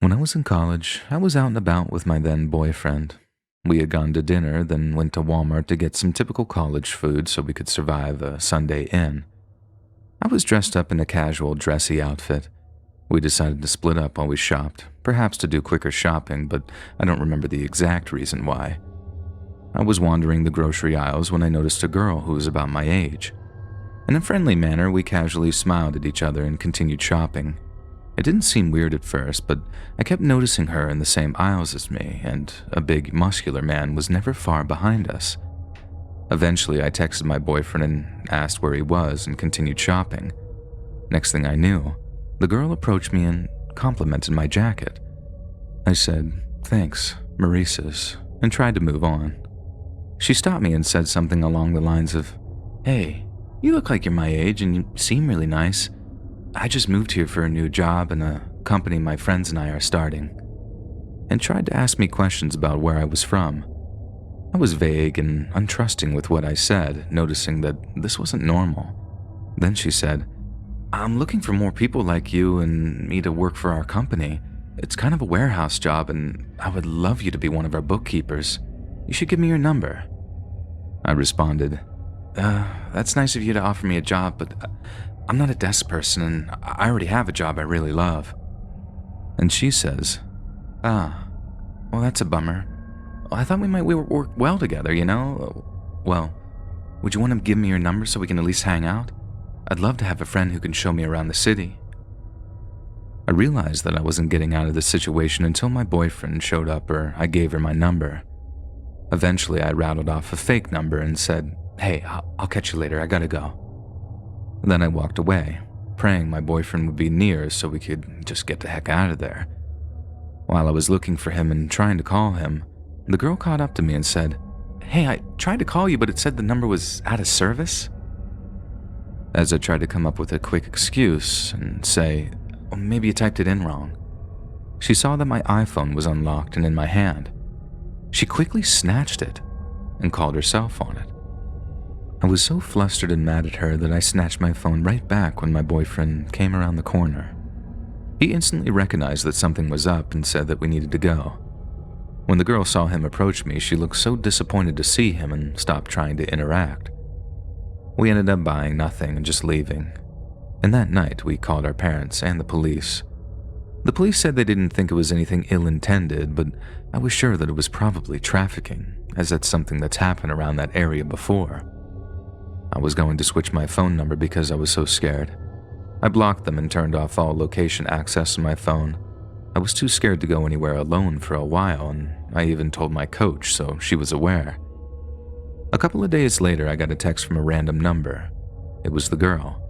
When I was in college, I was out and about with my then boyfriend. We had gone to dinner, then went to Walmart to get some typical college food so we could survive a Sunday in. I was dressed up in a casual, dressy outfit. We decided to split up while we shopped, perhaps to do quicker shopping, but I don't remember the exact reason why. I was wandering the grocery aisles when I noticed a girl who was about my age. In a friendly manner, we casually smiled at each other and continued shopping. It didn't seem weird at first, but I kept noticing her in the same aisles as me, and a big, muscular man was never far behind us. Eventually, I texted my boyfriend and asked where he was and continued shopping. Next thing I knew, the girl approached me and complimented my jacket. I said, "Thanks, Maurice's," and tried to move on. She stopped me and said something along the lines of, "Hey, you look like you're my age and you seem really nice. I just moved here for a new job in a company my friends and I are starting," and tried to ask me questions about where I was from. I was vague and untrusting with what I said, noticing that this wasn't normal. Then she said, "I'm looking for more people like you and me to work for our company. It's kind of a warehouse job and I would love you to be one of our bookkeepers. You should give me your number." I responded, "That's nice of you to offer me a job, but I'm not a desk person and I already have a job I really love." And she says, Well, that's a bummer. I thought we might work well together, you know? Well, would you want to give me your number so we can at least hang out? I'd love to have a friend who can show me around the city." I realized that I wasn't getting out of the situation until my boyfriend showed up or I gave her my number. Eventually, I rattled off a fake number and said, "Hey, I'll catch you later, I gotta go." Then I walked away, praying my boyfriend would be near so we could just get the heck out of there. While I was looking for him and trying to call him, the girl caught up to me and said, "Hey, I tried to call you, but it said the number was out of service." As I tried to come up with a quick excuse and say, "Maybe you typed it in wrong," she saw that my iPhone was unlocked and in my hand. She quickly snatched it and called herself on it. I was so flustered and mad at her that I snatched my phone right back when my boyfriend came around the corner. He instantly recognized that something was up and said that we needed to go. When the girl saw him approach me, she looked so disappointed to see him and stopped trying to interact. We ended up buying nothing and just leaving. And that night, we called our parents and the police. The police said they didn't think it was anything ill-intended, but I was sure that it was probably trafficking, as that's something that's happened around that area before. I was going to switch my phone number because I was so scared. I blocked them and turned off all location access on my phone. I was too scared to go anywhere alone for a while, and I even told my coach, so she was aware. A couple of days later, I got a text from a random number. It was the girl.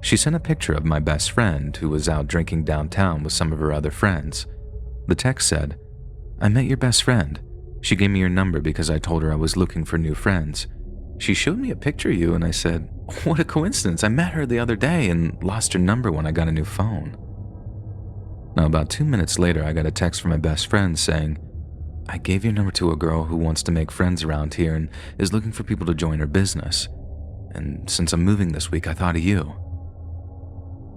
She sent a picture of my best friend who was out drinking downtown with some of her other friends. The text said, "I met your best friend. She gave me your number because I told her I was looking for new friends. She showed me a picture of you and I said, what a coincidence, I met her the other day and lost her number when I got a new phone." Now, about 2 minutes later, I got a text from my best friend saying, "I gave your number to a girl who wants to make friends around here and is looking for people to join her business. And since I'm moving this week, I thought of you."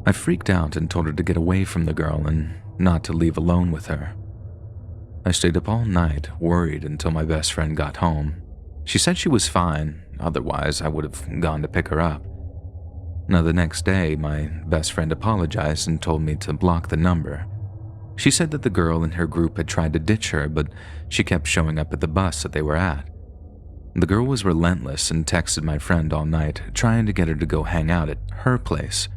I freaked out and told her to get away from the girl and not to leave alone with her. I stayed up all night, worried until my best friend got home. She said she was fine, otherwise I would have gone to pick her up. Now, the next day, my best friend apologized and told me to block the number. She said that the girl in her group had tried to ditch her, but she kept showing up at the bus that they were at. The girl was relentless and texted my friend all night, trying to get her to go hang out at her place.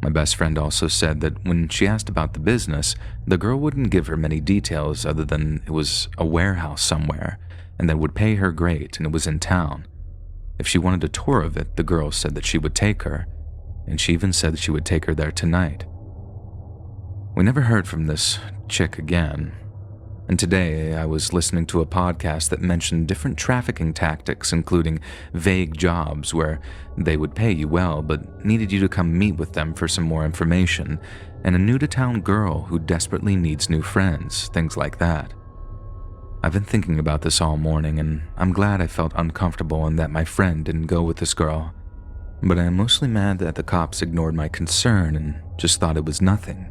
My best friend also said that when she asked about the business, the girl wouldn't give her many details other than it was a warehouse somewhere, and that would pay her great and it was in town. If she wanted a tour of it, the girl said that she would take her, and she even said that she would take her there tonight. We never heard from this chick again, and today I was listening to a podcast that mentioned different trafficking tactics, including vague jobs where they would pay you well but needed you to come meet with them for some more information, and a new-to-town girl who desperately needs new friends, things like that. I've been thinking about this all morning, and I'm glad I felt uncomfortable and that my friend didn't go with this girl. But I am mostly mad that the cops ignored my concern and just thought it was nothing,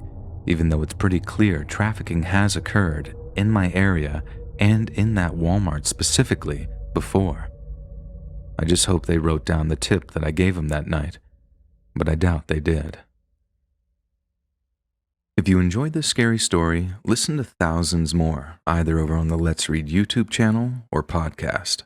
even though it's pretty clear trafficking has occurred in my area and in that Walmart specifically before. I just hope they wrote down the tip that I gave them that night, but I doubt they did. If you enjoyed this scary story, listen to thousands more, either over on the Let's Read YouTube channel or podcast.